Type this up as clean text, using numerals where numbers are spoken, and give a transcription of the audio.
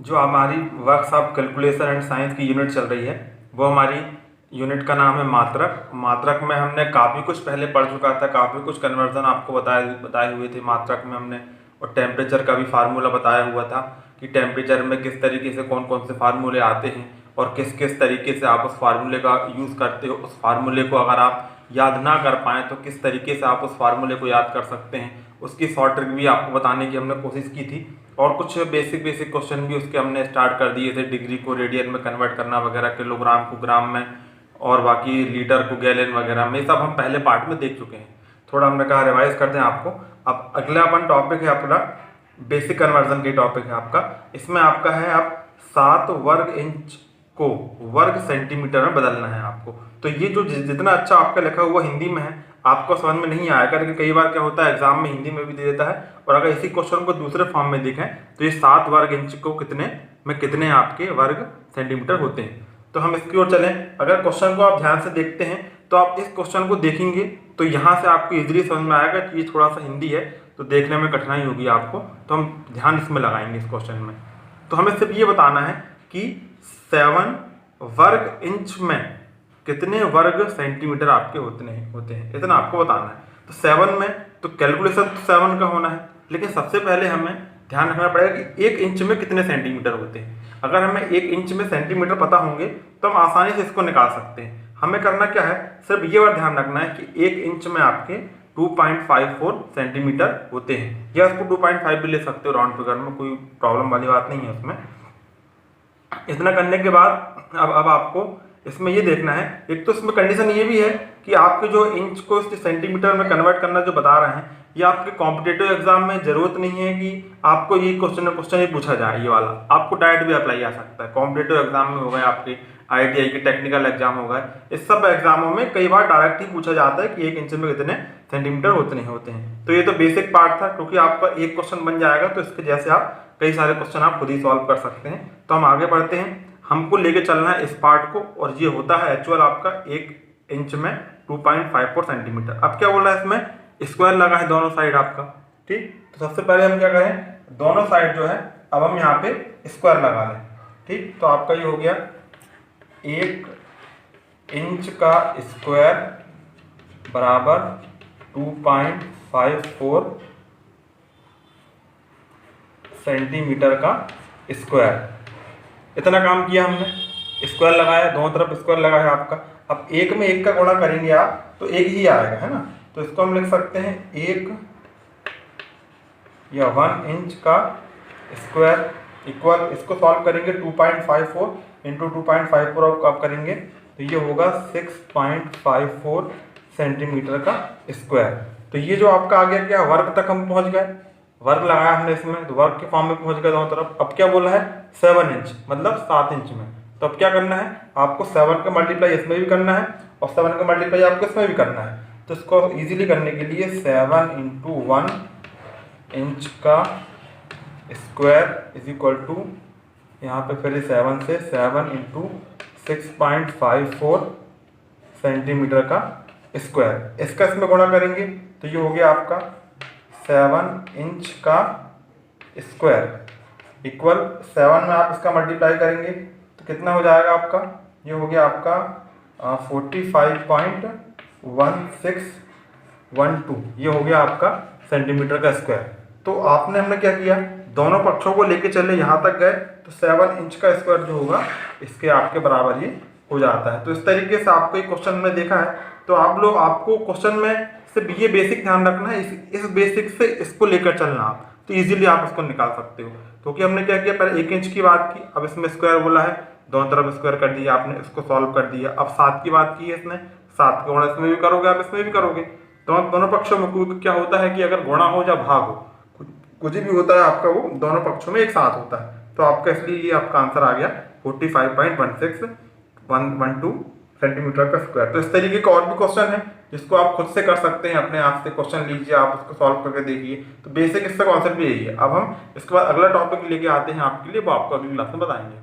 जो हमारी workshop calculation and science की यूनिट चल रही है वो हमारी यूनिट का नाम है मात्रक। मात्रक में हमने काफ़ी कुछ पहले पढ़ चुका था, काफ़ी कुछ कन्वर्जन आपको बताए हुए थे मात्रक में हमने, और टेम्परेचर का भी फार्मूला बताया हुआ था कि टेम्परेचर में किस तरीके से कौन कौन से फार्मूले आते हैं और किस किस तरीके से आप उस फार्मूले का यूज़ करते हो। उस फार्मूले को अगर आप याद ना कर पाएँ तो किस तरीके से आप उस फार्मूले को याद कर सकते हैं, उसकी शॉर्ट ट्रिक भी आपको बताने की हमने कोशिश की थी। और कुछ बेसिक क्वेश्चन भी उसके हमने स्टार्ट कर दिए थे, डिग्री को रेडियन में कन्वर्ट करना वगैरह, किलोग्राम को ग्राम में, और बाकी लीटर को गैलन वगैरह में, सब हम पहले पार्ट में देख चुके हैं। थोड़ा हमने कहा रिवाइज कर दें आपको। अब अगला अपन टॉपिक है अपना बेसिक कन्वर्जन के टॉपिक है आपका। इसमें आपका है आप 7 वर्ग इंच को वर्ग सेंटीमीटर में बदलना है आपको। तो ये जो जितना अच्छा आपका लिखा हुआ हिंदी में है आपको समझ में नहीं आएगा, लेकिन कई बार क्या होता है एग्जाम में हिंदी में भी दे देता है, और अगर इसी क्वेश्चन को दूसरे फॉर्म में देखें तो ये 7 वर्ग इंच को कितने आपके वर्ग सेंटीमीटर होते हैं। तो हम इसकी ओर चलें। अगर क्वेश्चन को आप ध्यान से देखते हैं तो आप इस क्वेश्चन को देखेंगे तो यहाँ से आपको इजीली समझ में आएगा कि ये थोड़ा सा हिंदी है तो देखने में कठिनाई होगी आपको, तो हम ध्यान इसमें लगाएंगे इस क्वेश्चन में। तो हमें सिर्फ ये बताना है कि 7 वर्ग इंच में कितने वर्ग सेंटीमीटर आपके होते हैं, इतना आपको बताना है। तो 7 में तो कैलकुलेशन तो 7 का होना है, लेकिन सबसे पहले हमें ध्यान रखना पड़ेगा कि 1 इंच में कितने सेंटीमीटर होते हैं। अगर हमें 1 इंच में सेंटीमीटर पता होंगे तो हम आसानी से इसको निकाल सकते हैं। हमें करना क्या है, सिर्फ ये बात ध्यान रखना है कि 1 इंच में आपके 2.54 सेंटीमीटर होते हैं, या उसको 2.5 भी ले सकते हो राउंड फिगर में, कोई प्रॉब्लम वाली बात नहीं है उसमें। इतना करने के बाद अब आपको इसमें ये देखना है, एक तो इसमें कंडीशन ये भी है कि आपके जो इंच को सेंटीमीटर में कन्वर्ट करना जो बता रहे हैं, ये आपके कॉम्पिटिटिव एग्जाम में जरूरत नहीं है कि आपको ये क्वेश्चन ही पूछा जाए ये वाला, आपको डायरेक्ट भी अप्लाई आ सकता है। कॉम्पिटिटिव एग्जाम में हो गए, आपके ITI के टेक्निकल एग्जाम हो गए, इस सब एग्जामों में कई बार डायरेक्ट ही पूछा जाता है कि 1 इंच में कितने सेंटीमीटर होते हैं। तो ये तो बेसिक पार्ट था, क्योंकि आपका एक क्वेश्चन बन जाएगा तो इसके जैसे आप कई सारे क्वेश्चन आप खुद ही सॉल्व कर सकते हैं। तो हम आगे बढ़ते हैं, हमको लेके चलना है इस पार्ट को, और ये होता है एक्चुअल आपका 1 इंच में 2.54 सेंटीमीटर। अब क्या बोल रहा है, इसमें स्क्वायर लगा है दोनों साइड आपका, ठीक। तो सबसे पहले हम क्या करें, दोनों साइड जो है अब हम यहाँ पे स्क्वायर लगा लें, ठीक। तो आपका ये हो गया 1 इंच का स्क्वायर बराबर 2.54 सेंटीमीटर का स्क्वायर। इतना काम किया हमने, स्क्वायर लगाया, दोनों तरफ स्क्वायर लगाया आपका। अब 1 में 1 का गुणा करेंगे आप तो 1 ही आएगा, है ना। तो इसको हम लिख सकते हैं 1 या 1 इंच का स्क्वायर इक्वल, इसको सॉल्व करेंगे 2.54 इंटू 2.54 आप करेंगे तो ये होगा 6.54 सेंटीमीटर का स्क्वायर। तो ये जो आपका आ गया क्या, वर्ग तक हम पहुंच गए, वर्ग लगाया हमने इसमें तो वर्ग के फॉर्म में पहुंच गए दोनों तरफ। अब क्या बोला है 7 इंच मतलब 7 इंच में, तो अब क्या करना है आपको 7 का मल्टीप्लाई इसमें भी करना है और 7 का मल्टीप्लाई आपको इसमें भी करना है। तो इसको इजीली करने के लिए 7 इंटू 1 इंच का स्क्वायर इज इक्वल टू, यहाँ पे फिर 7 से 7 इंटू 6.54 सेंटीमीटर का स्क्वायर, इसका इसमें गुणा करेंगे तो ये हो गया आपका 7 इंच का स्क्वायर इक्वल 7 में आप इसका मल्टीप्लाई करेंगे तो कितना हो जाएगा आपका, ये हो गया आपका 45.1612, ये हो गया आपका सेंटीमीटर का स्क्वायर। तो हमने क्या किया, दोनों पक्षों को लेके चले यहाँ तक गए तो 7 इंच का स्क्वायर जो होगा इसके आपके बराबर ये हो जाता है। तो इस तरीके से आपको एक क्वेश्चन में देखा है, तो आपको क्वेश्चन में सिर्फ ये बेसिक ध्यान रखना है, इस बेसिक से इसको लेकर चलना आप, तो इजीली आप इसको निकाल सकते हो। क्योंकि हमने क्या किया, पहले 1 इंच की बात की, अब इसमें स्क्वायर बोला है, दोनों तरफ स्क्वायर कर दिया आपने, इसको सॉल्व कर दिया। अब 7 की बात की है इसने, 7 का गुणा इसमें भी करोगे आप इसमें भी करोगे, तो दोनों पक्षों में क्या होता है कि अगर गुणा हो या भाग हो, कुछ भी होता है आपका वो दोनों पक्षों में एक साथ होता है। तो आपका इसलिए ये आपका आंसर आ गया 45.1612 सेंटीमीटर का स्क्वायर। तो इस तरीके का और भी क्वेश्चन है जिसको आप खुद से कर सकते हैं, अपने आप से क्वेश्चन लीजिए, आप उसको सॉल्व करके देखिए। तो बेसिक इसका कॉन्सेप्ट भी यही है। अब हम इसके बाद अगला टॉपिक लेके आते हैं आपके लिए, वो आपको अगली क्लास में बताएंगे।